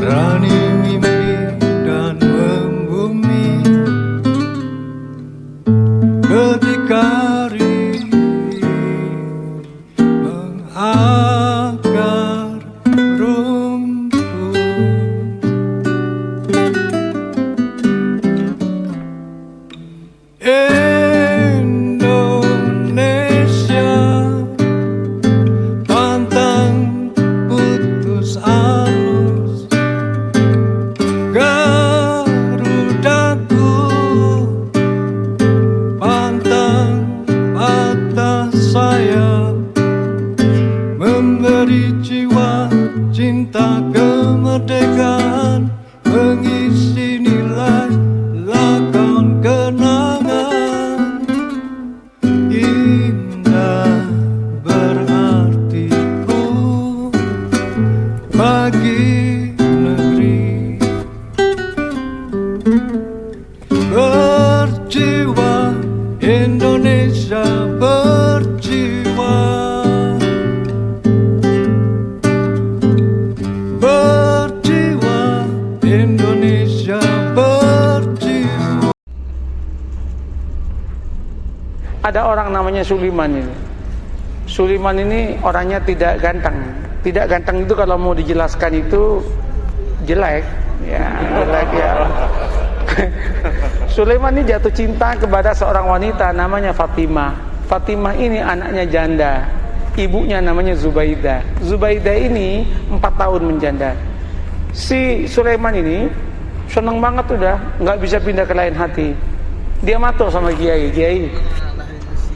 berani mimpi dan membumi ketika mengakar rumput. Indonesia pantang putus arus, Garudaku pantang patah sayap, memberi jiwa cinta kemerdekaan, mengisi nilai lakon kenangan indah berartiku bagi negeri. Berjiwa Indonesia, berjiwa, berjiwa Indonesia, berjiwa. Ada orang namanya Suliman ini. Suliman ini orangnya tidak ganteng. Tidak ganteng itu kalau mau dijelaskan itu jelek, ya jelek ya. Suliman ini jatuh cinta kepada seorang wanita namanya Fatimah. Fatimah ini anaknya janda. Ibunya namanya Zubaidah. Zubaidah ini 4 tahun menjanda. Si Sulaiman ini seneng banget udah, nggak bisa pindah ke lain hati. Dia matur sama Kiai, Kiai,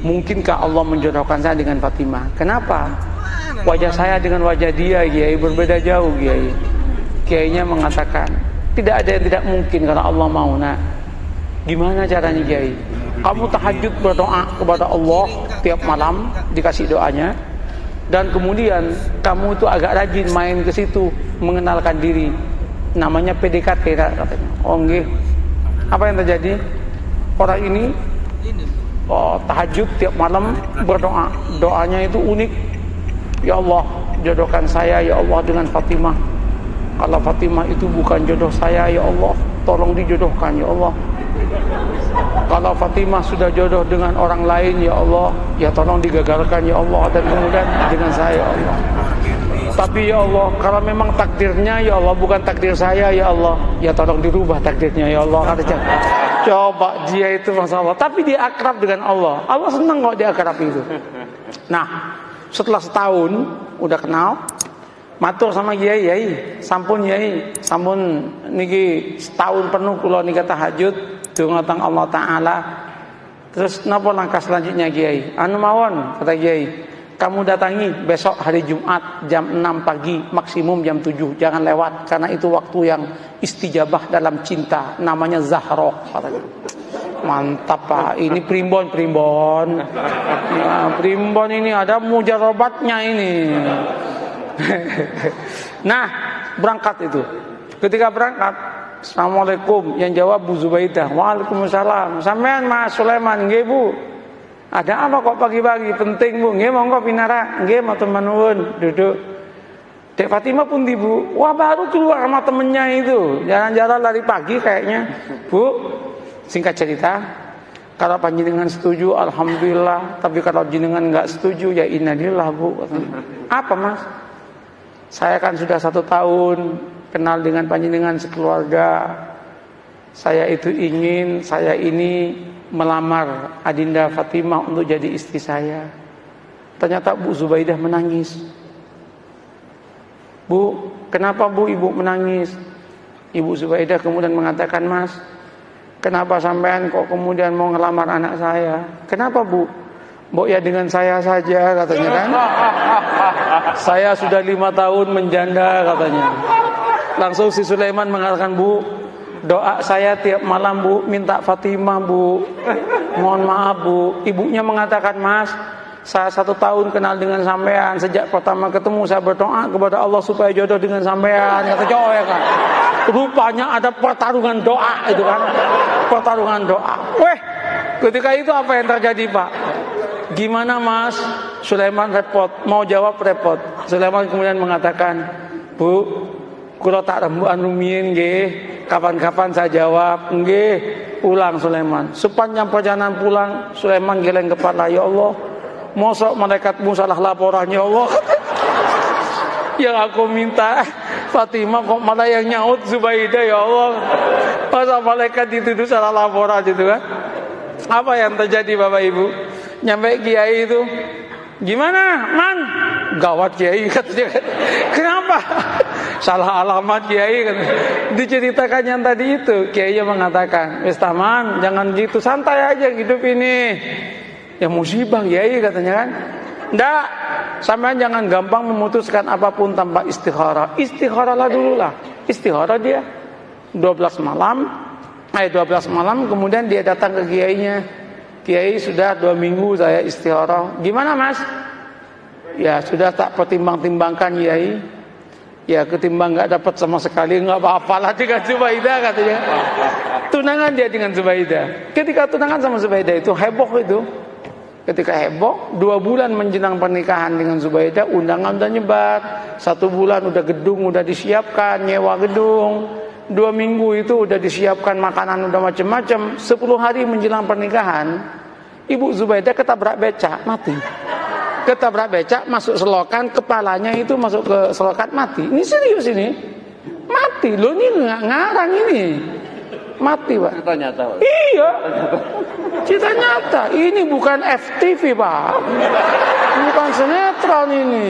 mungkinkah Allah menjodohkan saya dengan Fatimah? Kenapa? Wajah saya dengan wajah dia, Kiai, berbeda jauh, Kiai. Kiainya mengatakan, tidak ada yang tidak mungkin kalau Allah mau. Nah, gimana caranya, Kiai? Kamu tahajud berdoa kepada Allah tiap malam, dikasih doanya, dan kemudian kamu itu agak rajin main ke situ, mengenalkan diri. Namanya PDKT katanya. Oh nggih. Apa yang terjadi? Orang ini tahajud tiap malam berdoa. Doanya itu unik. Ya Allah, jodohkan saya ya Allah dengan Fatimah. Kalau Fatimah itu bukan jodoh saya ya Allah, tolong dijodohkan ya Allah. Kalau Fatimah sudah jodoh dengan orang lain ya Allah, ya tolong digagalkan ya Allah, dan kemudian dengan saya ya Allah. Tapi ya Allah, kalau memang takdirnya ya Allah bukan takdir saya ya Allah, ya tolong dirubah takdirnya ya Allah. Coba dia itu Masya Allah, tapi dia akrab dengan Allah. Allah senang kok dia akrab itu. Nah, setelah setahun udah kenal, matur sama Kiai, Kiai, sampun Kiai, sampun niki setahun penuh kula nika tahajud dhumateng Allah Taala. Terus napa langkah selanjutnya Kiai? Anu mawon, kata Kiai, kamu datangi besok hari Jumat jam 6 pagi, maksimum jam 7, jangan lewat karena itu waktu yang istijabah dalam cinta, namanya Zahra, katanya. Mantap Pak, ini primbon ya, primbon ini ada mujarobatnya ini. Nah, berangkat itu. Ketika berangkat, Assalamualaikum, yang jawab Bu Zubaidah. Waalaikumsalam. Sampean Mas Sulaiman, nggih Bu. Ada apa kok pagi-pagi? Penting Bu. Nggih monggo pinara. Nggih matur nuwun, duduk. Dek Fatimah pun di Bu. Wah, baru keluar sama temennya itu. Jalan-jalan lari pagi kayaknya. Bu, singkat cerita, kalau panjenengan setuju alhamdulillah, tapi kalau jenengan nggak setuju ya innalillah Bu. Apa Mas? Saya kan sudah 1 tahun kenal dengan panjenengan sekeluarga. Saya itu ingin saya ini melamar Adinda Fatimah untuk jadi istri saya. Ternyata Bu Zubaidah menangis. Bu, kenapa Bu Ibu menangis? Ibu Zubaidah kemudian mengatakan, Mas, kenapa sampean kok kemudian mau ngelamar anak saya? Kenapa Bu? Mbok ya dengan saya saja katanya kan. Saya sudah 5 tahun menjanda katanya. Langsung si Sulaiman mengatakan, Bu, doa saya tiap malam Bu, minta Fatimah Bu. Mohon maaf Bu. Ibunya mengatakan, Mas, saya 1 tahun kenal dengan sampean. Sejak pertama ketemu saya berdoa kepada Allah supaya jodoh dengan sampean. Kata cowok ya kan. Rupanya ada pertarungan doa itu kan. Pertarungan doa. Weh, ketika itu apa yang terjadi Pak? Gimana Mas? Sulaiman repot, mau jawab repot. Sulaiman kemudian mengatakan, Bu, Kula tak rembukan rumiyin nggih. Kapan-kapan saya jawab, nggih. Ulang Sulaiman. Sepanjang perjalanan pulang, Sulaiman geleng kepala, ya Allah, mosok malaikatmu salah laporan ya Allah. Yang aku minta Fatimah kok malah yang nyaut Zubaidah ya Allah. Masa malaikat dituduh salah laporan gitu kan? Apa yang terjadi Bapak Ibu? Nyampe kiai itu, gimana man? Gawat kiai katanya. Kenapa? Salah alamat kiai kan. Diceritakan yang tadi itu, kiainya mengatakan, "Wis taman, jangan gitu, santai aja hidup ini." Ya musibah kiai katanya kan. Nggak, sampean jangan gampang memutuskan apapun tanpa istikharah. Istikharahlah dulu lah. Istikharah dia 12 malam kemudian dia datang ke kiainya. Kiai, sudah 2 minggu saya istikharah. Gimana Mas? Ya sudah tak pertimbang-timbangkan Kiai. Ya ketimbang nggak dapat sama sekali, nggak apa-apalah dengan Zubaidah katanya. Tunangan dia dengan Zubaidah. Ketika tunangan sama Zubaidah itu heboh itu. Ketika heboh, 2 bulan menjelang pernikahan dengan Zubaidah, undangan udah nyebar. 1 bulan udah gedung udah disiapkan, nyewa gedung. 2 minggu itu udah disiapkan makanan udah macam-macam. 10 hari menjelang pernikahan, Ibu Zubaidah ketabrak becak, mati. Ketabrak becak, masuk selokan, kepalanya itu masuk ke selokan, mati. Ini serius ini, mati. Loh ini nggak ngarang ini, mati Pak. Cerita nyata Pak. Iya, cerita nyata. Ini bukan FTV Pak, bukan sinetron ini.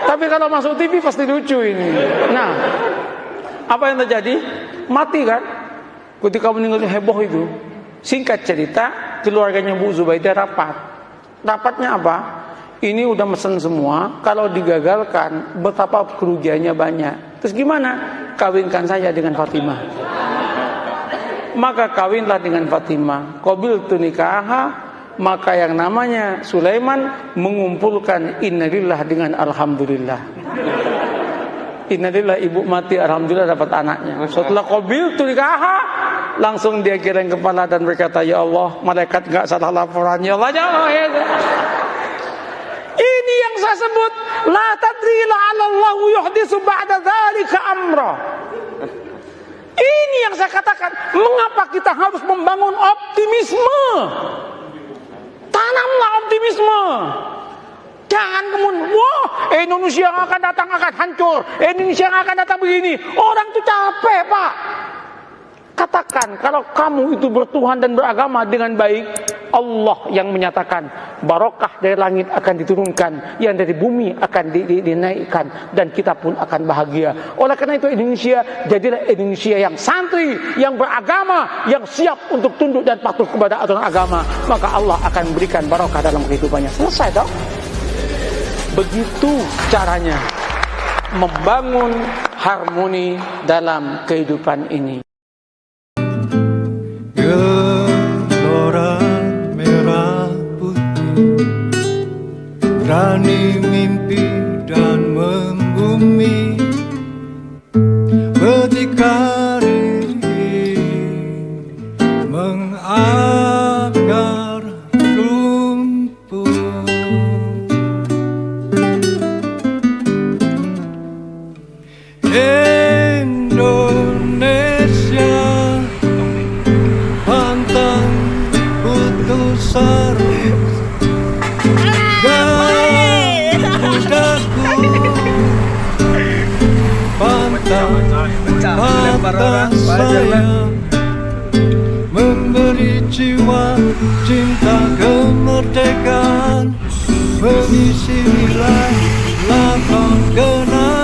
Tapi kalau masuk TV pasti lucu ini. Nah, apa yang terjadi? Mati kan? Ketika meninggalnya heboh itu. Singkat cerita, keluarganya Bu Zubaidah rapat. Rapatnya apa? Ini udah mesen semua. Kalau digagalkan, betapa kerugiannya banyak. Terus gimana? Kawinkan saya dengan Fatimah. Maka kawinlah dengan Fatimah. Qabiltu nikaha. Maka yang namanya Sulaiman mengumpulkan innalillah dengan alhamdulillah. Innalillah, ibu mati, alhamdulillah dapat anaknya. Setelah qabiltu nikaha, langsung dia geleng kepala dan berkata, ya Allah, malaikat enggak salah laporan. Ya Allah, jangan. Ini yang saya sebut la tadri la'allahu yuhditsu ba'da dzalika amra. Ini yang saya katakan, mengapa kita harus membangun optimisme? Tanamlah optimisme. Jangan kemudian, wah Indonesia yang akan datang akan hancur, Indonesia yang akan datang begini. Orang itu capek Pak. Katakan, kalau kamu itu bertuhan dan beragama dengan baik, Allah yang menyatakan barokah dari langit akan diturunkan, yang dari bumi akan dinaikkan, dan kita pun akan bahagia. Oleh karena itu Indonesia, jadilah Indonesia yang santri, yang beragama, yang siap untuk tunduk dan patuh kepada aturan agama. Maka Allah akan berikan barokah dalam kehidupannya. Selesai dong. Begitu caranya membangun harmoni dalam kehidupan ini. Gelora merah putih, berani mimpi dan membumi, berdikari mengakar rumput. Indonesia pantang putus asa, garudaku pantang patah sayang, memberi jiwa cinta kemerdekaan, mengisi nilai lapang kenangan.